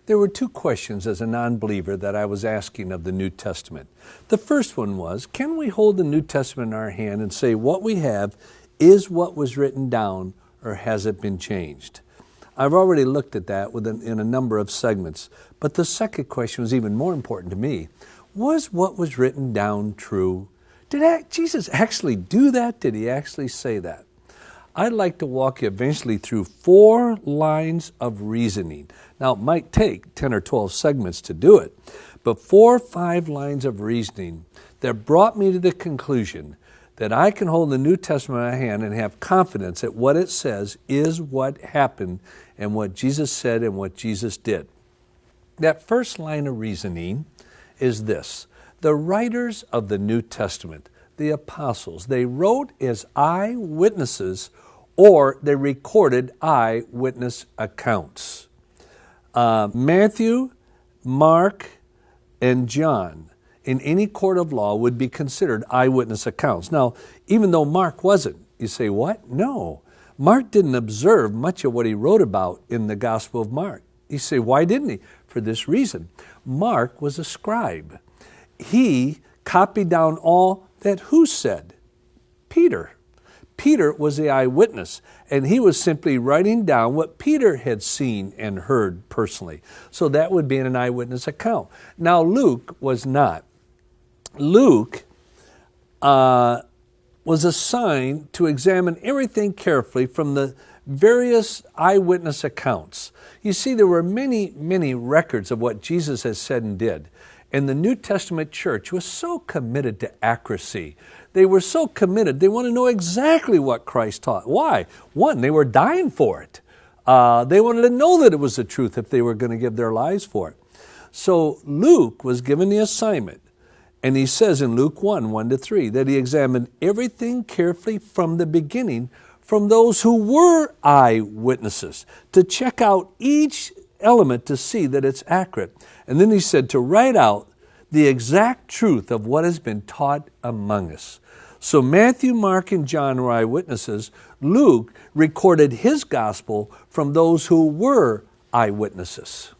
There were two questions as a non-believer that I was asking of the New Testament. The first one was, can we hold the New Testament in our hand and say what we have is what was written down, or has it been changed? I've already looked at that in a number of segments, but the second question was even more important to me. Was what was written down true? Did Jesus actually do that? Did he actually say that? I'd like to walk you eventually through 4 lines of reasoning. Now, it might take 10 or 12 segments to do it, but 4 or 5 lines of reasoning that brought me to the conclusion that I can hold the New Testament in my hand and have confidence that what it says is what happened and what Jesus said and what Jesus did. That first line of reasoning is this. The writers of the New Testament, the apostles, they wrote as eyewitnesses, or they recorded eyewitness accounts. Matthew, Mark, and John in any court of law would be considered eyewitness accounts. Now, even though Mark wasn't, you say, what? No. Mark didn't observe much of what he wrote about in the Gospel of Mark. You say, why didn't he? For this reason. Mark was a scribe. He copied down all that who said? Peter. Peter was the eyewitness, and he was simply writing down what Peter had seen and heard personally. So that would be in an eyewitness account. Now, Luke was not. Luke was assigned to examine everything carefully from the various eyewitness accounts. You see, there were many, many records of what Jesus has said and did. And the New Testament church was so committed to accuracy. They were so committed, they want to know exactly what Christ taught. Why? One, they were dying for it. They wanted to know that it was the truth if they were going to give their lives for it. So Luke was given the assignment, and he says in Luke 1:1-3, that he examined everything carefully from the beginning, from those who were eyewitnesses, to check out each element to see that it's accurate. And then he said to write out the exact truth of what has been taught among us. So Matthew, Mark, and John were eyewitnesses. Luke recorded his gospel from those who were eyewitnesses.